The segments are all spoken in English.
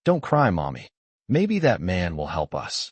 Don't cry, Mommy. Maybe that man will help us.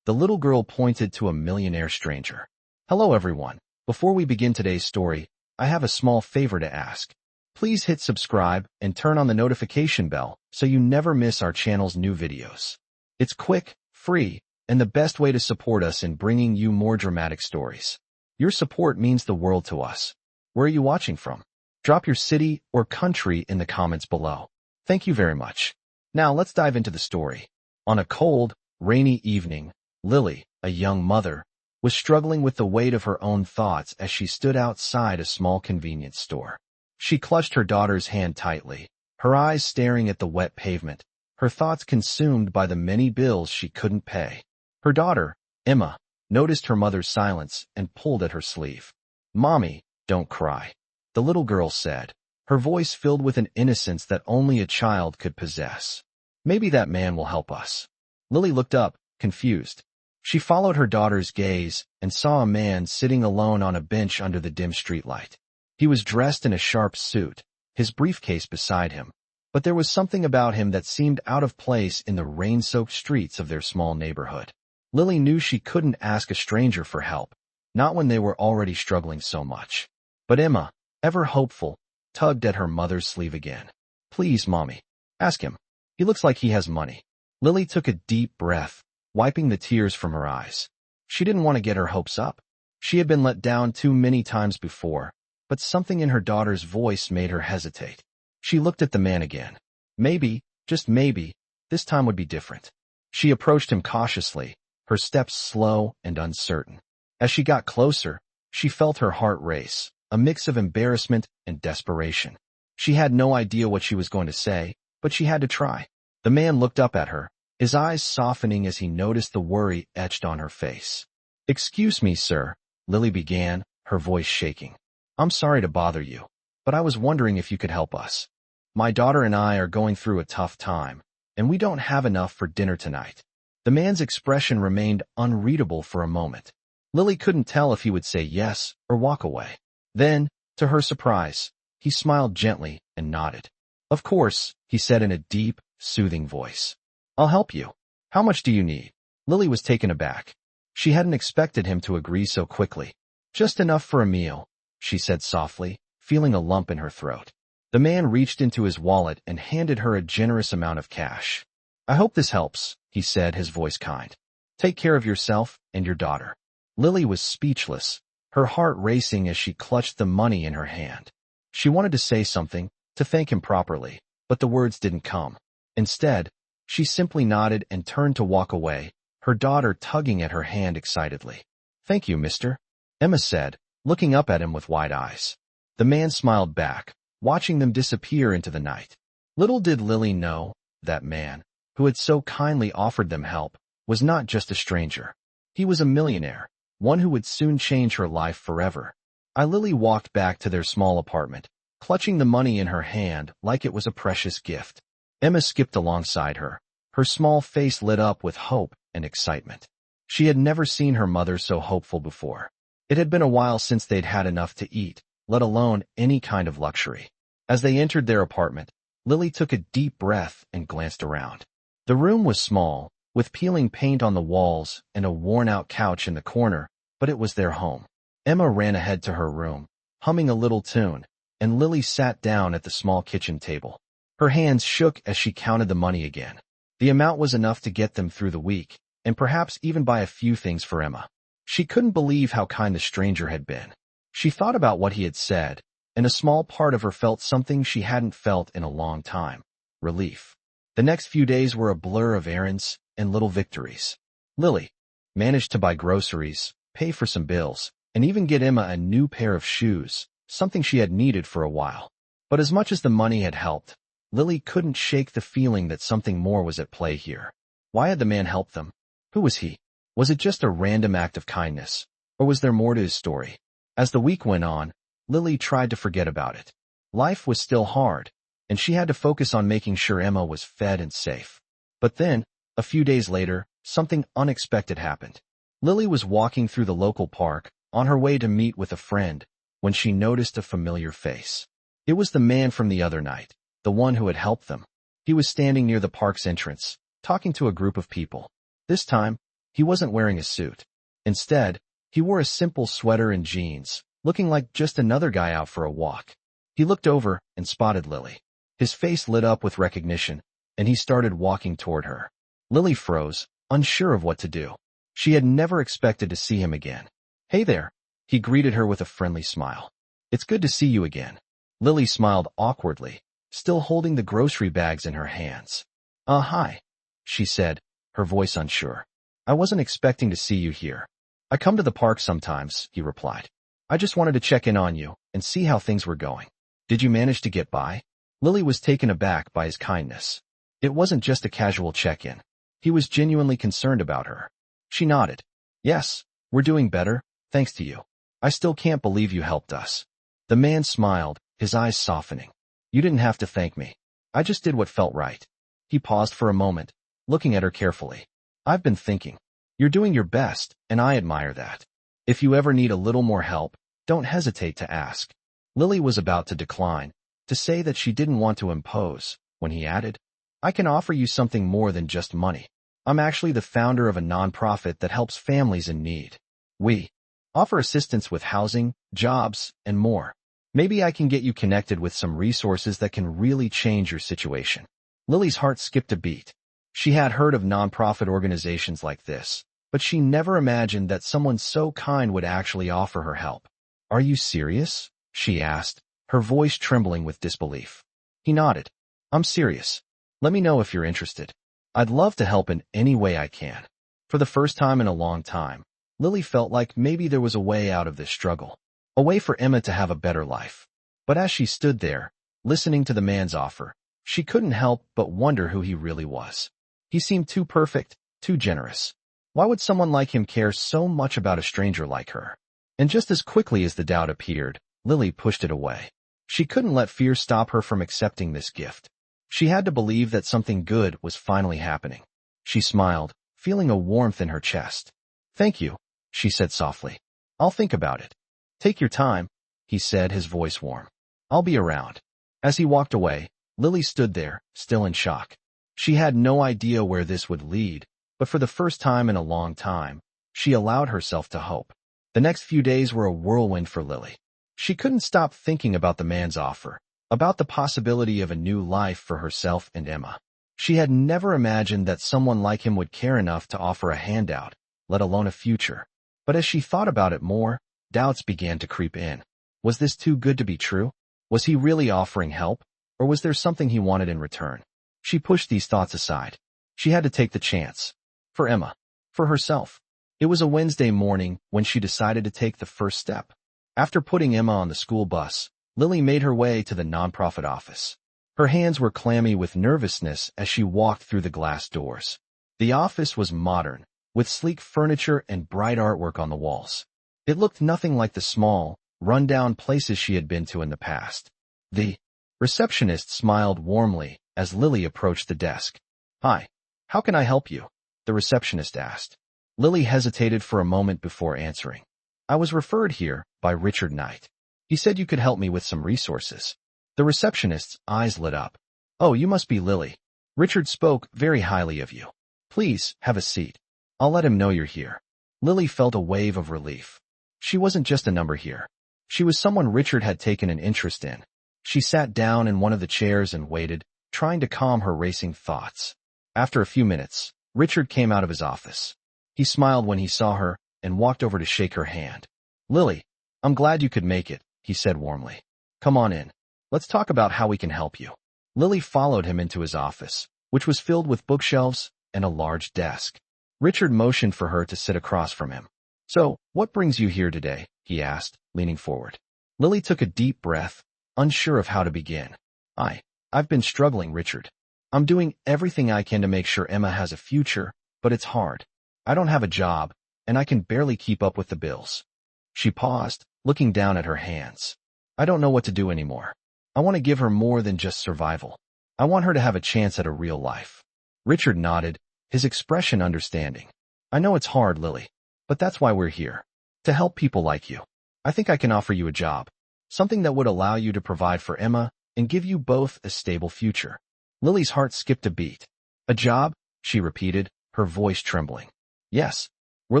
The little girl pointed to a millionaire stranger. Hello, everyone. Before we begin today's story, I have a small favor to ask. Please hit subscribe and turn on the notification bell so you never miss our channel's new videos. It's quick, free, and the best way to support us in bringing you more dramatic stories. Your support means the world to us. Where are you watching from? Drop your city or country in the comments below. Thank you very much. Now let's dive into the story. On a cold, rainy evening, Lily, a young mother, was struggling with the weight of her own thoughts as she stood outside a small convenience store. She clutched her daughter's hand tightly, her eyes staring at the wet pavement, her thoughts consumed by the many bills she couldn't pay. Her daughter, Emma, noticed her mother's silence and pulled at her sleeve. "Mommy, don't cry," the little girl said, her voice filled with an innocence that only a child could possess. "Maybe that man will help us." Lily looked up, confused. She followed her daughter's gaze and saw a man sitting alone on a bench under the dim streetlight. He was dressed in a sharp suit, his briefcase beside him, but there was something about him that seemed out of place in the rain-soaked streets of their small neighborhood. Lily knew she couldn't ask a stranger for help, not when they were already struggling so much. But Emma, ever hopeful, tugged at her mother's sleeve again. "Please, Mommy, ask him. He looks like he has money." Lily took a deep breath, wiping the tears from her eyes. She didn't want to get her hopes up. She had been let down too many times before, but something in her daughter's voice made her hesitate. She looked at the man again. Maybe, just maybe, this time would be different. She approached him cautiously, her steps slow and uncertain. As she got closer, she felt her heart race, a mix of embarrassment and desperation. She had no idea what she was going to say, but she had to try. The man looked up at her, his eyes softening as he noticed the worry etched on her face. "Excuse me, sir," Lily began, her voice shaking. "I'm sorry to bother you, but I was wondering if you could help us. My daughter and I are going through a tough time, and we don't have enough for dinner tonight." The man's expression remained unreadable for a moment. Lily couldn't tell if he would say yes or walk away. Then, to her surprise, he smiled gently and nodded. "Of course," he said in a deep, soothing voice. "I'll help you. How much do you need?" Lily was taken aback. She hadn't expected him to agree so quickly. "Just enough for a meal," she said softly, feeling a lump in her throat. The man reached into his wallet and handed her a generous amount of cash. "I hope this helps," he said, his voice kind. "Take care of yourself and your daughter." Lily was speechless, her heart racing as she clutched the money in her hand. She wanted to say something, to thank him properly, but the words didn't come. Instead, she simply nodded and turned to walk away, her daughter tugging at her hand excitedly. "Thank you, mister," Emma said, looking up at him with wide eyes. The man smiled back, watching them disappear into the night. Little did Lily know, that man, who had so kindly offered them help, was not just a stranger. He was a millionaire, one who would soon change her life forever. Lily walked back to their small apartment, clutching the money in her hand like it was a precious gift. Emma skipped alongside her, her small face lit up with hope and excitement. She had never seen her mother so hopeful before. It had been a while since they'd had enough to eat, let alone any kind of luxury. As they entered their apartment, Lily took a deep breath and glanced around. The room was small, with peeling paint on the walls and a worn-out couch in the corner, but it was their home. Emma ran ahead to her room, humming a little tune, and Lily sat down at the small kitchen table. Her hands shook as she counted the money again. The amount was enough to get them through the week, and perhaps even buy a few things for Emma. She couldn't believe how kind the stranger had been. She thought about what he had said, and a small part of her felt something she hadn't felt in a long time: relief. The next few days were a blur of errands and little victories. Lily managed to buy groceries, pay for some bills, and even get Emma a new pair of shoes, something she had needed for a while. But as much as the money had helped, Lily couldn't shake the feeling that something more was at play here. Why had the man helped them? Who was he? Was it just a random act of kindness, or was there more to his story? As the week went on, Lily tried to forget about it. Life was still hard, and she had to focus on making sure Emma was fed and safe. But then, a few days later, something unexpected happened. Lily was walking through the local park, on her way to meet with a friend, when she noticed a familiar face. It was the man from the other night, the one who had helped them. He was standing near the park's entrance, talking to a group of people. This time, he wasn't wearing a suit. Instead, he wore a simple sweater and jeans, looking like just another guy out for a walk. He looked over and spotted Lily. His face lit up with recognition, and he started walking toward her. Lily froze, unsure of what to do. She had never expected to see him again. "Hey there," he greeted her with a friendly smile. "It's good to see you again." Lily smiled awkwardly, still holding the grocery bags in her hands. Hi," she said, her voice unsure. "I wasn't expecting to see you here." "I come to the park sometimes," he replied. "I just wanted to check in on you and see how things were going." "Did you manage to get by?" Lily was taken aback by his kindness. It wasn't just a casual check-in. He was genuinely concerned about her. She nodded. "Yes, we're doing better, thanks to you. I still can't believe you helped us." The man smiled, his eyes softening. "You didn't have to thank me. I just did what felt right." He paused for a moment, looking at her carefully. "I've been thinking. You're doing your best, and I admire that. If you ever need a little more help, don't hesitate to ask." Lily was about to decline, to say that she didn't want to impose, when he added, "I can offer you something more than just money. I'm actually the founder of a nonprofit that helps families in need. We offer assistance with housing, jobs, and more. Maybe I can get you connected with some resources that can really change your situation." Lily's heart skipped a beat. She had heard of nonprofit organizations like this, but she never imagined that someone so kind would actually offer her help. "Are you serious?" she asked, her voice trembling with disbelief. He nodded. "I'm serious. Let me know if you're interested. I'd love to help in any way I can." For the first time in a long time, Lily felt like maybe there was a way out of this struggle, a way for Emma to have a better life. But as she stood there, listening to the man's offer, she couldn't help but wonder who he really was. He seemed too perfect, too generous. Why would someone like him care so much about a stranger like her? And just as quickly as the doubt appeared, Lily pushed it away. She couldn't let fear stop her from accepting this gift. She had to believe that something good was finally happening. She smiled, feeling a warmth in her chest. "Thank you," she said softly. "I'll think about it." "Take your time," he said, his voice warm. "I'll be around." As he walked away, Lily stood there, still in shock. She had no idea where this would lead, but for the first time in a long time, she allowed herself to hope. The next few days were a whirlwind for Lily. She couldn't stop thinking about the man's offer, about the possibility of a new life for herself and Emma. She had never imagined that someone like him would care enough to offer a handout, let alone a future. But as she thought about it more, doubts began to creep in. Was this too good to be true? Was he really offering help, or was there something he wanted in return? She pushed these thoughts aside. She had to take the chance. For Emma. For herself. It was a Wednesday morning when she decided to take the first step. After putting Emma on the school bus, Lily made her way to the nonprofit office. Her hands were clammy with nervousness as she walked through the glass doors. The office was modern, with sleek furniture and bright artwork on the walls. It looked nothing like the small, run-down places she had been to in the past. The receptionist smiled warmly as Lily approached the desk. "Hi, how can I help you?" the receptionist asked. Lily hesitated for a moment before answering. "I was referred here by Richard Knight. He said you could help me with some resources." The receptionist's eyes lit up. "Oh, you must be Lily. Richard spoke very highly of you. Please, have a seat. I'll let him know you're here." Lily felt a wave of relief. She wasn't just a number here. She was someone Richard had taken an interest in. She sat down in one of the chairs and waited, trying to calm her racing thoughts. After a few minutes, Richard came out of his office. He smiled when he saw her and walked over to shake her hand. "Lily, I'm glad you could make it," he said warmly. "Come on in. Let's talk about how we can help you." Lily followed him into his office, which was filled with bookshelves and a large desk. Richard motioned for her to sit across from him. "So, what brings you here today?" he asked, leaning forward. Lily took a deep breath, unsure of how to begin. I've been struggling, Richard. I'm doing everything I can to make sure Emma has a future, but it's hard. I don't have a job, and I can barely keep up with the bills." She paused, looking down at her hands. "I don't know what to do anymore. I want to give her more than just survival. I want her to have a chance at a real life." Richard nodded, his expression understanding. "I know it's hard, Lily, but that's why we're here. To help people like you. I think I can offer you a job. Something that would allow you to provide for Emma and give you both a stable future." Lily's heart skipped a beat. A job? She repeated, her voice trembling. Yes. We're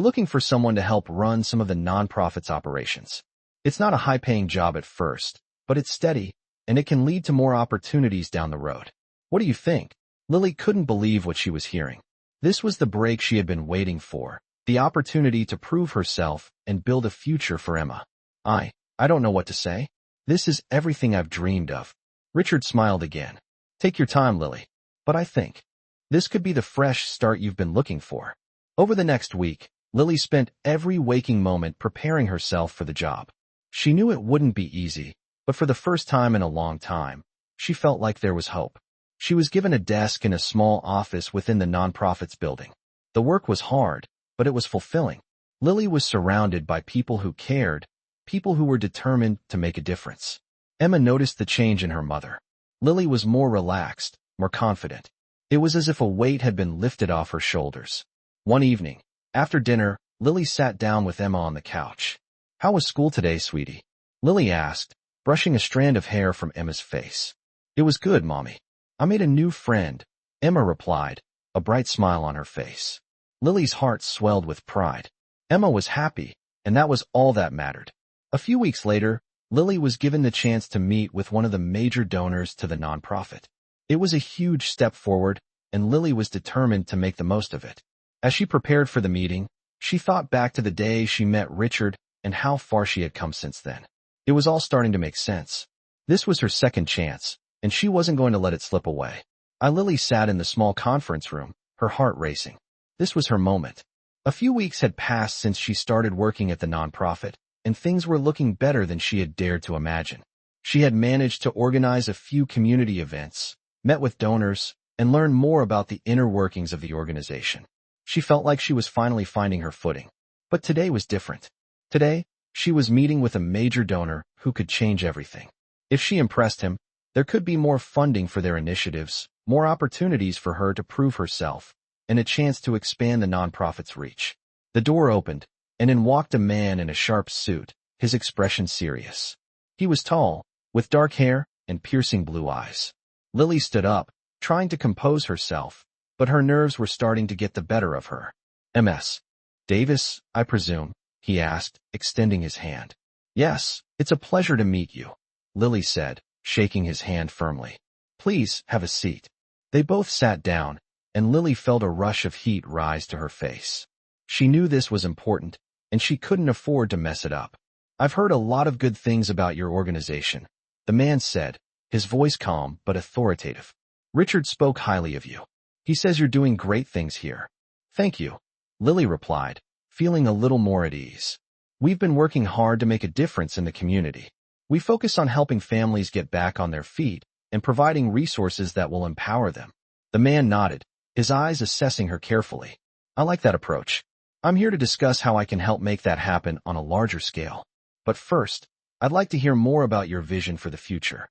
looking for someone to help run some of the nonprofit's operations. It's not a high-paying job at first, but it's steady, and it can lead to more opportunities down the road. What do you think? Lily couldn't believe what she was hearing. This was the break she had been waiting for, the opportunity to prove herself and build a future for Emma. I don't know what to say. This is everything I've dreamed of. Richard smiled again. Take your time, Lily. But I think this could be the fresh start you've been looking for. Over the next week, Lily spent every waking moment preparing herself for the job. She knew it wouldn't be easy, but for the first time in a long time, she felt like there was hope. She was given a desk in a small office within the nonprofit's building. The work was hard, but it was fulfilling. Lily was surrounded by people who cared, people who were determined to make a difference. Emma noticed the change in her mother. Lily was more relaxed, more confident. It was as if a weight had been lifted off her shoulders. One evening, after dinner, Lily sat down with Emma on the couch. How was school today, sweetie? Lily asked, brushing a strand of hair from Emma's face. It was good, Mommy. I made a new friend, Emma replied, a bright smile on her face. Lily's heart swelled with pride. Emma was happy, and that was all that mattered. A few weeks later, Lily was given the chance to meet with one of the major donors to the nonprofit. It was a huge step forward, and Lily was determined to make the most of it. As she prepared for the meeting, she thought back to the day she met Richard and how far she had come since then. It was all starting to make sense. This was her second chance, and she wasn't going to let it slip away. Lily sat in the small conference room, her heart racing. This was her moment. A few weeks had passed since she started working at the nonprofit, and things were looking better than she had dared to imagine. She had managed to organize a few community events, met with donors, and learned more about the inner workings of the organization. She felt like she was finally finding her footing. But today was different. Today, she was meeting with a major donor who could change everything. If she impressed him, there could be more funding for their initiatives, more opportunities for her to prove herself, and a chance to expand the nonprofit's reach. The door opened, and in walked a man in a sharp suit, his expression serious. He was tall, with dark hair and piercing blue eyes. Lily stood up, trying to compose herself, but her nerves were starting to get the better of her. "Ms. Davis, I presume?" he asked, extending his hand. "Yes, it's a pleasure to meet you," Lily said, shaking his hand firmly. "Please, have a seat." They both sat down, and Lily felt a rush of heat rise to her face. She knew this was important, and she couldn't afford to mess it up. "I've heard a lot of good things about your organization," the man said, his voice calm but authoritative. "Richard spoke highly of you. He says you're doing great things here." "Thank you," Lily replied, feeling a little more at ease. "We've been working hard to make a difference in the community. We focus on helping families get back on their feet and providing resources that will empower them." The man nodded, his eyes assessing her carefully. "I like that approach. I'm here to discuss how I can help make that happen on a larger scale. But first, I'd like to hear more about your vision for the future."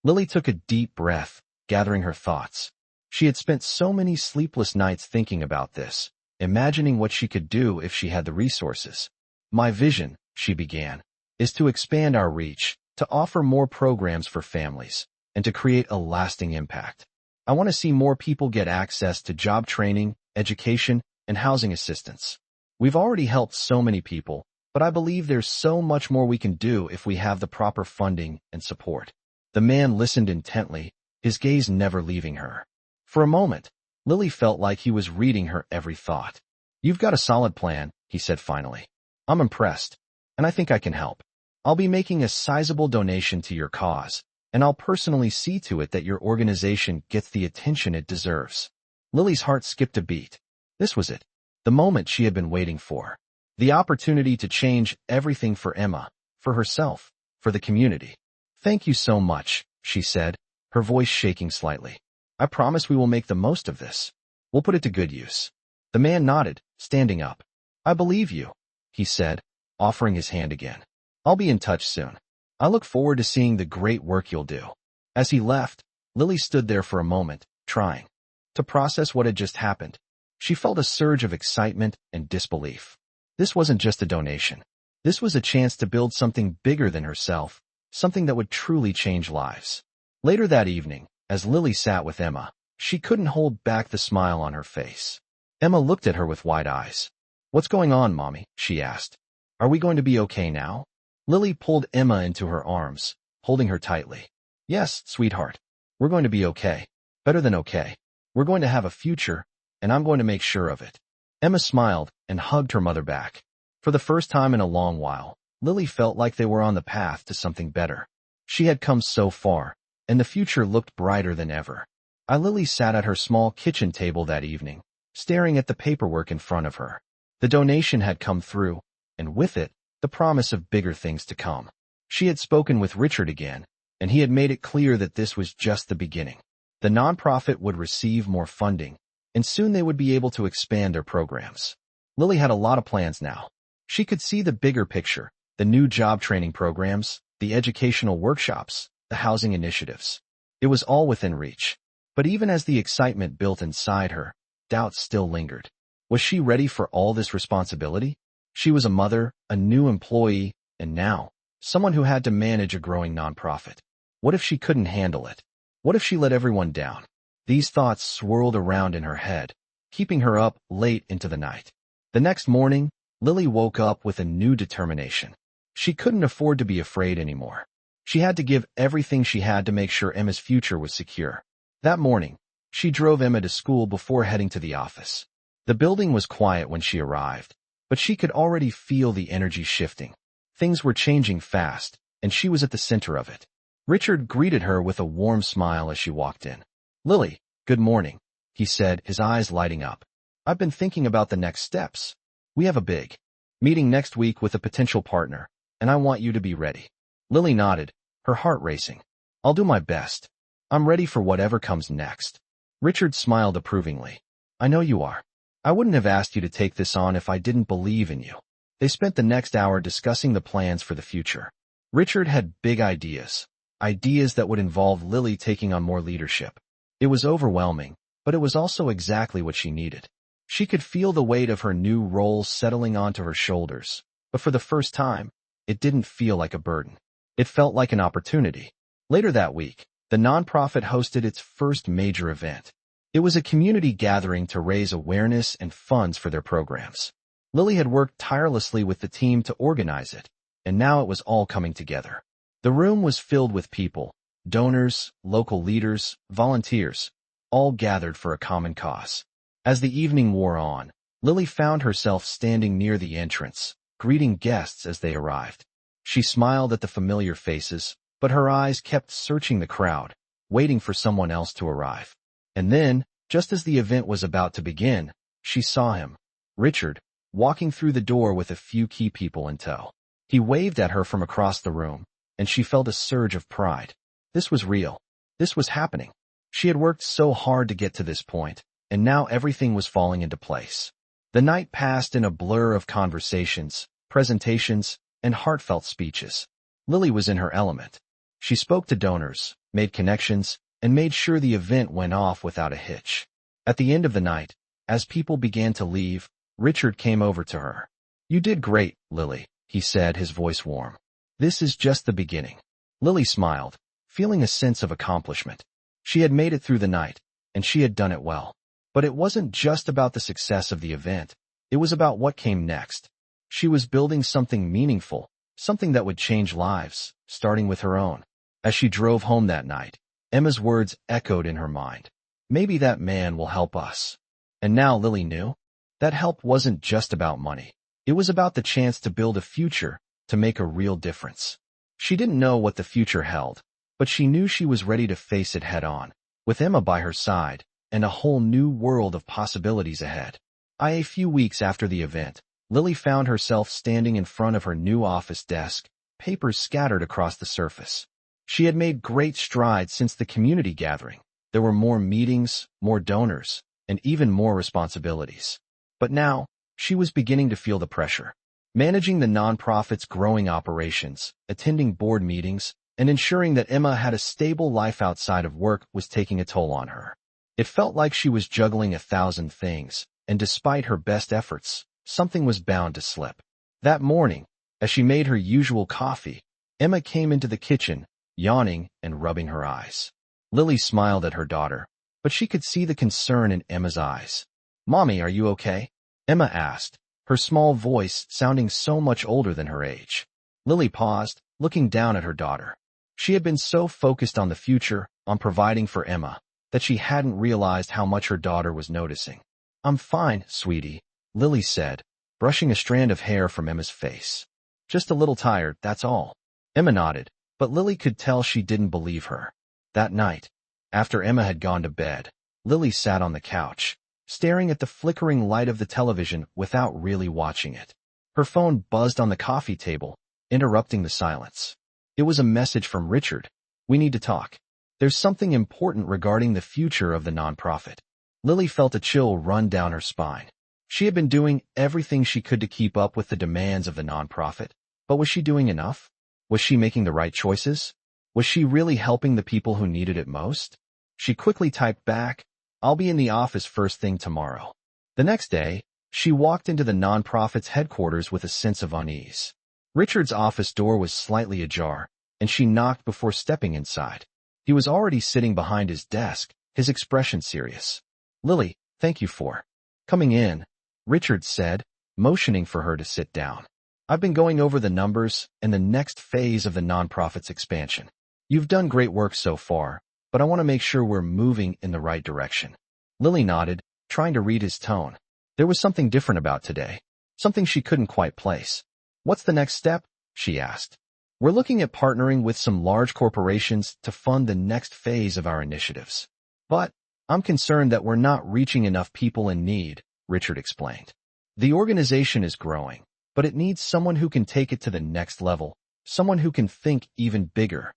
Lily took a deep breath, gathering her thoughts. She had spent so many sleepless nights thinking about this, imagining what she could do if she had the resources. "My vision," she began, "is to expand our reach, to offer more programs for families, and to create a lasting impact. I want to see more people get access to job training, education, and housing assistance. We've already helped so many people, but I believe there's so much more we can do if we have the proper funding and support." The man listened intently, his gaze never leaving her. For a moment, Lily felt like he was reading her every thought. "You've got a solid plan," he said finally. "I'm impressed, and I think I can help. I'll be making a sizable donation to your cause, and I'll personally see to it that your organization gets the attention it deserves." Lily's heart skipped a beat. This was it, the moment she had been waiting for. The opportunity to change everything for Emma, for herself, for the community. "Thank you so much," she said, her voice shaking slightly. "I promise we will make the most of this. We'll put it to good use." The man nodded, standing up. "I believe you," he said, offering his hand again. "I'll be in touch soon. I look forward to seeing the great work you'll do." As he left, Lily stood there for a moment, trying to process what had just happened. She felt a surge of excitement and disbelief. This wasn't just a donation. This was a chance to build something bigger than herself, something that would truly change lives. Later that evening, As Lily sat with Emma, she couldn't hold back the smile on her face. Emma looked at her with wide eyes. "What's going on, Mommy?" she asked. "Are we going to be okay now?" Lily pulled Emma into her arms, holding her tightly. "Yes, sweetheart. We're going to be okay. Better than okay. We're going to have a future, and I'm going to make sure of it." Emma smiled and hugged her mother back. For the first time in a long while, Lily felt like they were on the path to something better. She had come so far, and the future looked brighter than ever. Lily sat at her small kitchen table that evening, staring at the paperwork in front of her. The donation had come through, and with it, the promise of bigger things to come. She had spoken with Richard again, and he had made it clear that this was just the beginning. The nonprofit would receive more funding, and soon they would be able to expand their programs. Lily had a lot of plans now. She could see the bigger picture, the new job training programs, the educational workshops, the housing initiatives. It was all within reach. But even as the excitement built inside her, doubts still lingered. Was she ready for all this responsibility? She was a mother, a new employee, and now, someone who had to manage a growing nonprofit. What if she couldn't handle it? What if she let everyone down? These thoughts swirled around in her head, keeping her up late into the night. The next morning, Lily woke up with a new determination. She couldn't afford to be afraid anymore. She had to give everything she had to make sure Emma's future was secure. That morning, she drove Emma to school before heading to the office. The building was quiet when she arrived, but she could already feel the energy shifting. Things were changing fast, and she was at the center of it. Richard greeted her with a warm smile as she walked in. "Lily, good morning," he said, his eyes lighting up. "I've been thinking about the next steps. We have a big meeting next week with a potential partner, and I want you to be ready." Lily nodded, her heart racing. "I'll do my best. I'm ready for whatever comes next." Richard smiled approvingly. "I know you are. I wouldn't have asked you to take this on if I didn't believe in you." They spent the next hour discussing the plans for the future. Richard had big ideas that would involve Lily taking on more leadership. It was overwhelming, but it was also exactly what she needed. She could feel the weight of her new role settling onto her shoulders, but for the first time, it didn't feel like a burden. It felt like an opportunity. Later that week, the nonprofit hosted its first major event. It was a community gathering to raise awareness and funds for their programs. Lily had worked tirelessly with the team to organize it, and now it was all coming together. The room was filled with people, donors, local leaders, volunteers, all gathered for a common cause. As the evening wore on, Lily found herself standing near the entrance, greeting guests as they arrived. She smiled at the familiar faces, but her eyes kept searching the crowd, waiting for someone else to arrive. And then, just as the event was about to begin, she saw him, Richard, walking through the door with a few key people in tow. He waved at her from across the room, and she felt a surge of pride. This was real. This was happening. She had worked so hard to get to this point, and now everything was falling into place. The night passed in a blur of conversations, presentations, and heartfelt speeches. Lily was in her element. She spoke to donors, made connections, and made sure the event went off without a hitch. At the end of the night, as people began to leave, Richard came over to her. "You did great, Lily," he said, his voice warm. "This is just the beginning." Lily smiled, feeling a sense of accomplishment. She had made it through the night, and she had done it well. But it wasn't just about the success of the event. It was about what came next. She was building something meaningful, something that would change lives, starting with her own. As she drove home that night, Emma's words echoed in her mind. "Maybe that man will help us." And now Lily knew that help wasn't just about money. It was about the chance to build a future, to make a real difference. She didn't know what the future held, but she knew she was ready to face it head on, with Emma by her side, and a whole new world of possibilities ahead. A few weeks after the event, Lily found herself standing in front of her new office desk, papers scattered across the surface. She had made great strides since the community gathering. There were more meetings, more donors, and even more responsibilities. But now, she was beginning to feel the pressure. Managing the nonprofit's growing operations, attending board meetings, and ensuring that Emma had a stable life outside of work was taking a toll on her. It felt like she was juggling 1,000 things, and despite her best efforts, something was bound to slip. That morning, as she made her usual coffee, Emma came into the kitchen, yawning and rubbing her eyes. Lily smiled at her daughter, but she could see the concern in Emma's eyes. "Mommy, are you okay?" Emma asked, her small voice sounding so much older than her age. Lily paused, looking down at her daughter. She had been so focused on the future, on providing for Emma, that she hadn't realized how much her daughter was noticing. "I'm fine, sweetie," Lily said, brushing a strand of hair from Emma's face. "Just a little tired, that's all." Emma nodded, but Lily could tell she didn't believe her. That night, after Emma had gone to bed, Lily sat on the couch, staring at the flickering light of the television without really watching it. Her phone buzzed on the coffee table, interrupting the silence. It was a message from Richard. "We need to talk. There's something important regarding the future of the nonprofit." Lily felt a chill run down her spine. She had been doing everything she could to keep up with the demands of the nonprofit, but was she doing enough? Was she making the right choices? Was she really helping the people who needed it most? She quickly typed back, "I'll be in the office first thing tomorrow." The next day, she walked into the nonprofit's headquarters with a sense of unease. Richard's office door was slightly ajar, and she knocked before stepping inside. He was already sitting behind his desk, his expression serious. "Lily, thank you for coming in," Richard said, motioning for her to sit down. "I've been going over the numbers and the next phase of the nonprofit's expansion. You've done great work so far, but I want to make sure we're moving in the right direction." Lily nodded, trying to read his tone. There was something different about today, something she couldn't quite place. "What's the next step?" she asked. "We're looking at partnering with some large corporations to fund the next phase of our initiatives. But I'm concerned that we're not reaching enough people in need," Richard explained. "The organization is growing, but it needs someone who can take it to the next level, someone who can think even bigger."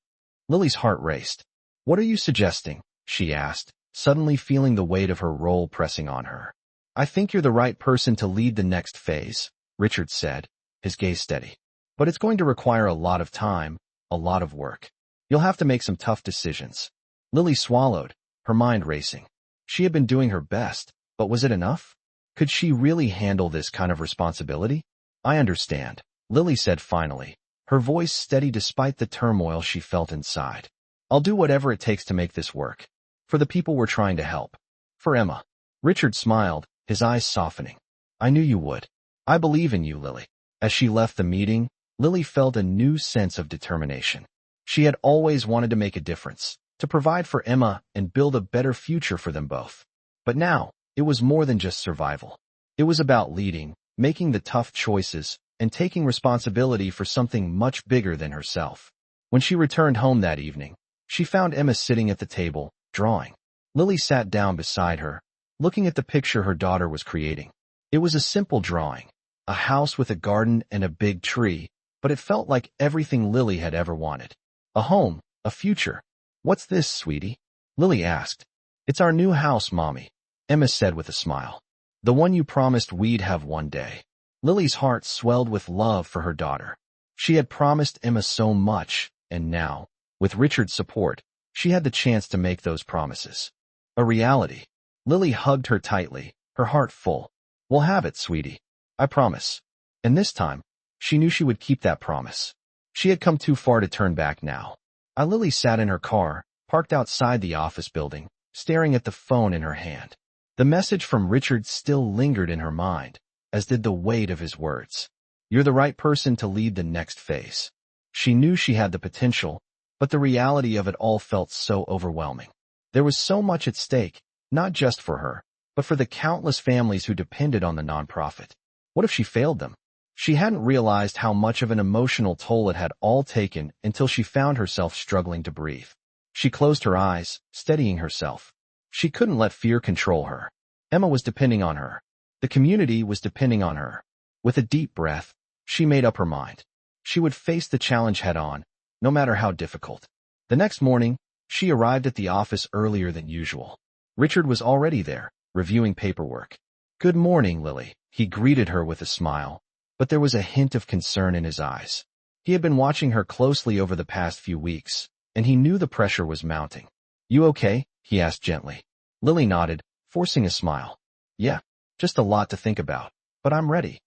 Lily's heart raced. "What are you suggesting?" she asked, suddenly feeling the weight of her role pressing on her. "I think you're the right person to lead the next phase," Richard said, his gaze steady. "But it's going to require a lot of time, a lot of work. You'll have to make some tough decisions." Lily swallowed, her mind racing. She had been doing her best, but was it enough? Could she really handle this kind of responsibility? "I understand," Lily said finally, her voice steady despite the turmoil she felt inside. "I'll do whatever it takes to make this work. For the people we're trying to help. For Emma." Richard smiled, his eyes softening. "I knew you would. I believe in you, Lily." As she left the meeting, Lily felt a new sense of determination. She had always wanted to make a difference, to provide for Emma and build a better future for them both. But now, it was more than just survival. It was about leading, making the tough choices, and taking responsibility for something much bigger than herself. When she returned home that evening, she found Emma sitting at the table, drawing. Lily sat down beside her, looking at the picture her daughter was creating. It was a simple drawing, a house with a garden and a big tree, but it felt like everything Lily had ever wanted. A home, a future. "What's this, sweetie?" Lily asked. "It's our new house, Mommy," Emma said with a smile. "The one you promised we'd have one day." Lily's heart swelled with love for her daughter. She had promised Emma so much, and now, with Richard's support, she had the chance to make those promises a reality. Lily hugged her tightly, her heart full. "We'll have it, sweetie. I promise." And this time, she knew she would keep that promise. She had come too far to turn back now. Lily sat in her car, parked outside the office building, staring at the phone in her hand. The message from Richard still lingered in her mind, as did the weight of his words. "You're the right person to lead the next phase." She knew she had the potential, but the reality of it all felt so overwhelming. There was so much at stake, not just for her, but for the countless families who depended on the nonprofit. What if she failed them? She hadn't realized how much of an emotional toll it had all taken until she found herself struggling to breathe. She closed her eyes, steadying herself. She couldn't let fear control her. Emma was depending on her. The community was depending on her. With a deep breath, she made up her mind. She would face the challenge head-on, no matter how difficult. The next morning, she arrived at the office earlier than usual. Richard was already there, reviewing paperwork. "Good morning, Lily," he greeted her with a smile, but there was a hint of concern in his eyes. He had been watching her closely over the past few weeks, and he knew the pressure was mounting. "You okay?" he asked gently. Lily nodded, forcing a smile. "Yeah, just a lot to think about, but I'm ready."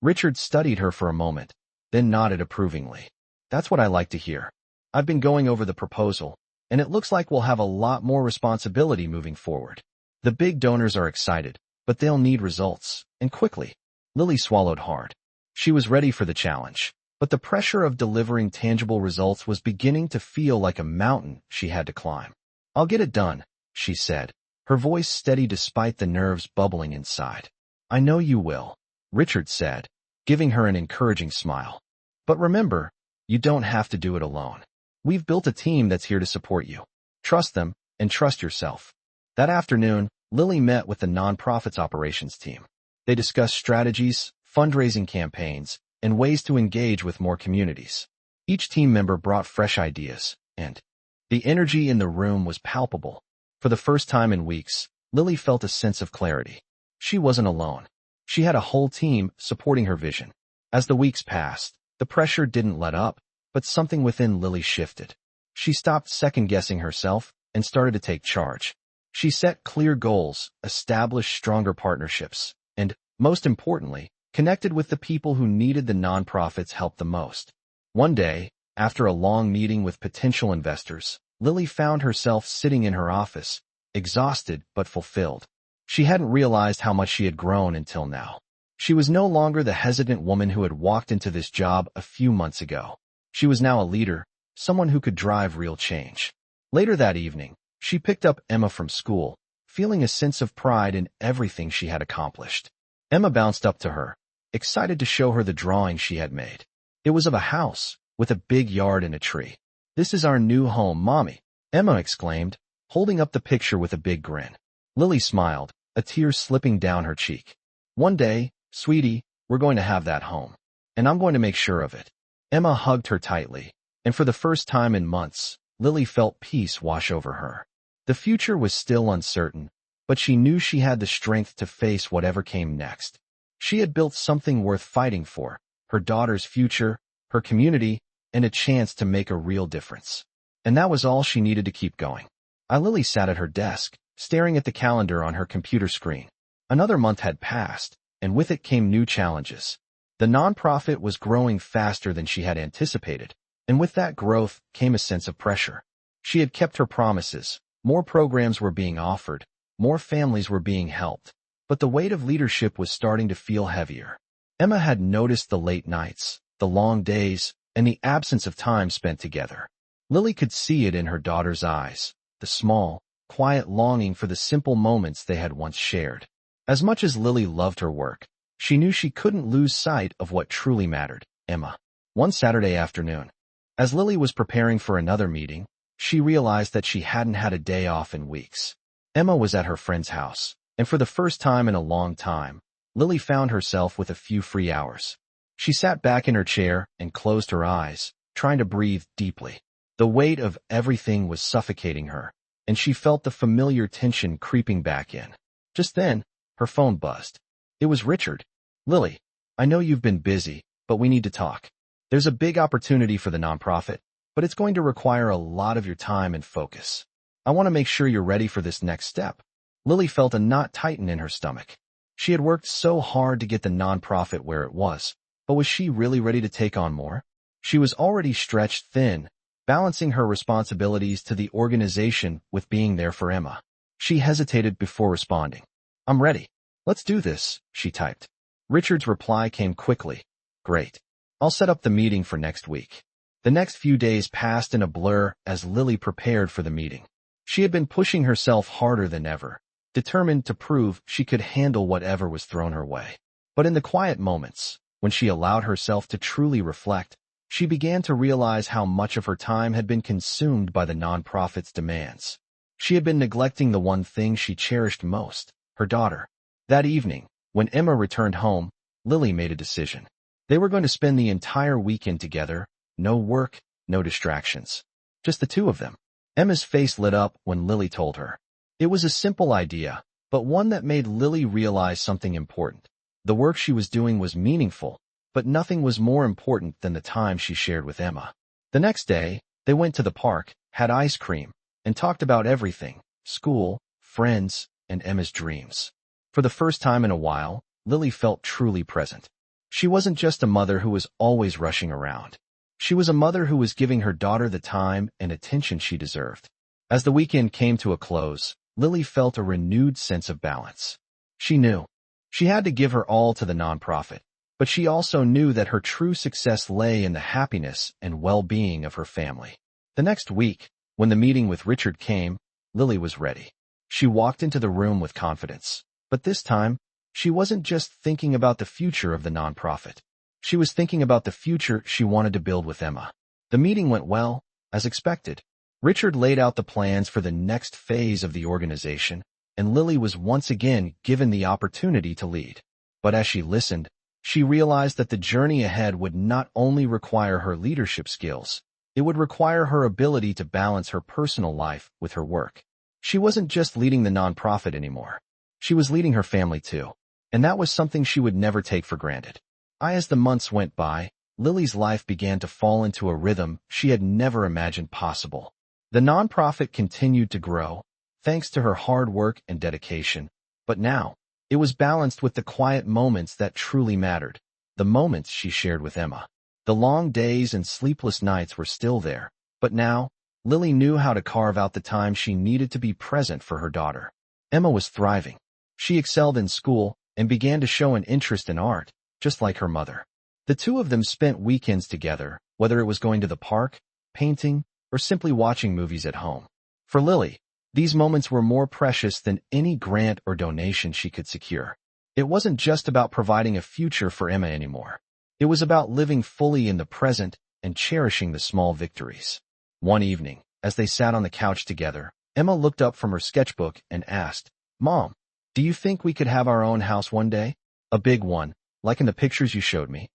Richard studied her for a moment, then nodded approvingly. "That's what I like to hear. I've been going over the proposal, and it looks like we'll have a lot more responsibility moving forward. The big donors are excited, but they'll need results, and quickly. Lily swallowed hard. She was ready for the challenge, but the pressure of delivering tangible results was beginning to feel like a mountain she had to climb. "I'll get it done," she said, her voice steady despite the nerves bubbling inside. "I know you will," Richard said, giving her an encouraging smile. "But remember, you don't have to do it alone. We've built a team that's here to support you. Trust them, and trust yourself." That afternoon, Lily met with the nonprofit's operations team. They discussed strategies, fundraising campaigns, and ways to engage with more communities. Each team member brought fresh ideas, and the energy in the room was palpable. For the first time in weeks, Lily felt a sense of clarity. She wasn't alone. She had a whole team supporting her vision. As the weeks passed, the pressure didn't let up, but something within Lily shifted. She stopped second-guessing herself and started to take charge. She set clear goals, established stronger partnerships, and, most importantly, connected with the people who needed the nonprofit's help the most. One day, after a long meeting with potential investors, Lily found herself sitting in her office, exhausted but fulfilled. She hadn't realized how much she had grown until now. She was no longer the hesitant woman who had walked into this job a few months ago. She was now a leader, someone who could drive real change. Later that evening, she picked up Emma from school, feeling a sense of pride in everything she had accomplished. Emma bounced up to her, excited to show her the drawing she had made. It was of a house, with a big yard and a tree. "This is our new home, Mommy," Emma exclaimed, holding up the picture with a big grin. Lily smiled, a tear slipping down her cheek. "One day, sweetie, we're going to have that home. And I'm going to make sure of it." Emma hugged her tightly, and for the first time in months, Lily felt peace wash over her. The future was still uncertain, but she knew she had the strength to face whatever came next. She had built something worth fighting for, her daughter's future, her community, and a chance to make a real difference. And that was all she needed to keep going. Lily sat at her desk, staring at the calendar on her computer screen. Another month had passed, and with it came new challenges. The nonprofit was growing faster than she had anticipated, and with that growth came a sense of pressure. She had kept her promises. More programs were being offered, more families were being helped, but the weight of leadership was starting to feel heavier. Emma had noticed the late nights, the long days, and the absence of time spent together. Lily could see it in her daughter's eyes, the small, quiet longing for the simple moments they had once shared. As much as Lily loved her work, she knew she couldn't lose sight of what truly mattered, Emma. One Saturday afternoon, as Lily was preparing for another meeting, she realized that she hadn't had a day off in weeks. Emma was at her friend's house, and for the first time in a long time, Lily found herself with a few free hours. She sat back in her chair and closed her eyes, trying to breathe deeply. The weight of everything was suffocating her, and she felt the familiar tension creeping back in. Just then, her phone buzzed. It was Richard. "Lily, I know you've been busy, but we need to talk. There's a big opportunity for the nonprofit, but it's going to require a lot of your time and focus. I want to make sure you're ready for this next step." Lily felt a knot tighten in her stomach. She had worked so hard to get the nonprofit where it was, but was she really ready to take on more? She was already stretched thin, balancing her responsibilities to the organization with being there for Emma. She hesitated before responding. "I'm ready. Let's do this," she typed. Richard's reply came quickly. "Great. I'll set up the meeting for next week." The next few days passed in a blur as Lily prepared for the meeting. She had been pushing herself harder than ever, determined to prove she could handle whatever was thrown her way. But in the quiet moments, when she allowed herself to truly reflect, she began to realize how much of her time had been consumed by the nonprofit's demands. She had been neglecting the one thing she cherished most, her daughter. That evening, when Emma returned home, Lily made a decision. They were going to spend the entire weekend together. No work, no distractions. Just the two of them. Emma's face lit up when Lily told her. It was a simple idea, but one that made Lily realize something important. The work she was doing was meaningful, but nothing was more important than the time she shared with Emma. The next day, they went to the park, had ice cream, and talked about everything: school, friends, and Emma's dreams. For the first time in a while, Lily felt truly present. She wasn't just a mother who was always rushing around. She was a mother who was giving her daughter the time and attention she deserved. As the weekend came to a close, Lily felt a renewed sense of balance. She knew she had to give her all to the nonprofit, but she also knew that her true success lay in the happiness and well-being of her family. The next week, when the meeting with Richard came, Lily was ready. She walked into the room with confidence. But this time, she wasn't just thinking about the future of the nonprofit. She was thinking about the future she wanted to build with Emma. The meeting went well, as expected. Richard laid out the plans for the next phase of the organization, and Lily was once again given the opportunity to lead. But as she listened, she realized that the journey ahead would not only require her leadership skills, it would require her ability to balance her personal life with her work. She wasn't just leading the nonprofit anymore. She was leading her family too, and that was something she would never take for granted. As the months went by, Lily's life began to fall into a rhythm she had never imagined possible. The nonprofit continued to grow, thanks to her hard work and dedication, but now, it was balanced with the quiet moments that truly mattered, the moments she shared with Emma. The long days and sleepless nights were still there, but now, Lily knew how to carve out the time she needed to be present for her daughter. Emma was thriving. She excelled in school and began to show an interest in art, just like her mother. The two of them spent weekends together, whether it was going to the park, painting, or simply watching movies at home. For Lily, these moments were more precious than any grant or donation she could secure. It wasn't just about providing a future for Emma anymore. It was about living fully in the present and cherishing the small victories. One evening, as they sat on the couch together, Emma looked up from her sketchbook and asked, "Mom, do you think we could have our own house one day? A big one, like in the pictures you showed me?"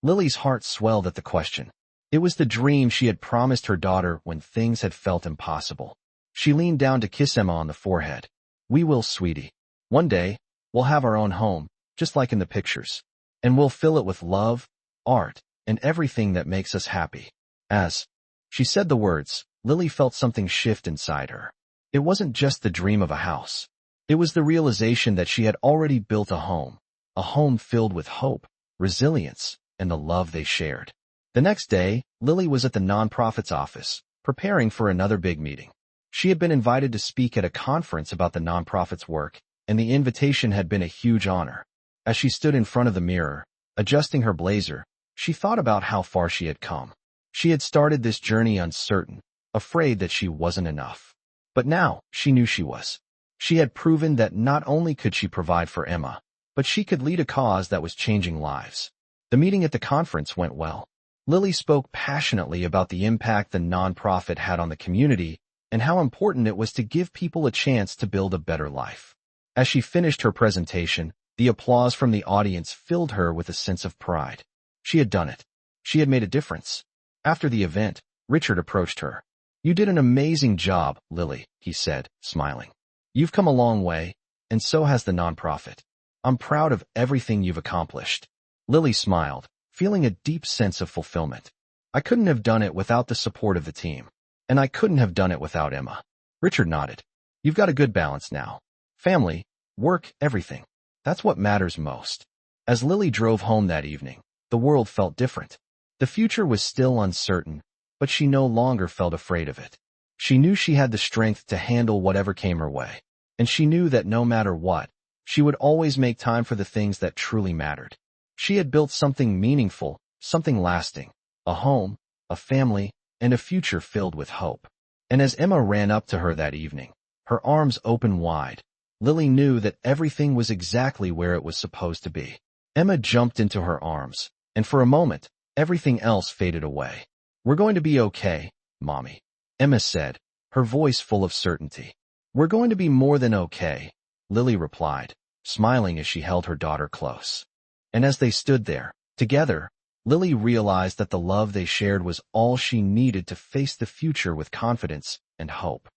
Lily's heart swelled at the question. It was the dream she had promised her daughter when things had felt impossible. She leaned down to kiss Emma on the forehead. "We will, sweetie. One day, we'll have our own home, just like in the pictures. And we'll fill it with love, art, and everything that makes us happy." As she said the words, Lily felt something shift inside her. It wasn't just the dream of a house. It was the realization that she had already built a home filled with hope, resilience, and the love they shared. The next day, Lily was at the nonprofit's office, preparing for another big meeting. She had been invited to speak at a conference about the nonprofit's work, and the invitation had been a huge honor. As she stood in front of the mirror, adjusting her blazer, she thought about how far she had come. She had started this journey uncertain, afraid that she wasn't enough. But now, she knew she was. She had proven that not only could she provide for Emma, but she could lead a cause that was changing lives. The meeting at the conference went well. Lily spoke passionately about the impact the nonprofit had on the community and how important it was to give people a chance to build a better life. As she finished her presentation, the applause from the audience filled her with a sense of pride. She had done it. She had made a difference. After the event, Richard approached her. "You did an amazing job, Lily," he said, smiling. "You've come a long way, and so has the nonprofit. I'm proud of everything you've accomplished." Lily smiled, feeling a deep sense of fulfillment. "I couldn't have done it without the support of the team, and I couldn't have done it without Emma." Richard nodded. "You've got a good balance now. Family, work, everything. That's what matters most." As Lily drove home that evening, the world felt different. The future was still uncertain, but she no longer felt afraid of it. She knew she had the strength to handle whatever came her way, and she knew that no matter what, she would always make time for the things that truly mattered. She had built something meaningful, something lasting, a home, a family, and a future filled with hope. And as Emma ran up to her that evening, her arms open wide, Lily knew that everything was exactly where it was supposed to be. Emma jumped into her arms, and for a moment, everything else faded away. "We're going to be okay, Mommy," Emma said, her voice full of certainty. "We're going to be more than okay," Lily replied, smiling as she held her daughter close. And as they stood there, together, Lily realized that the love they shared was all she needed to face the future with confidence and hope.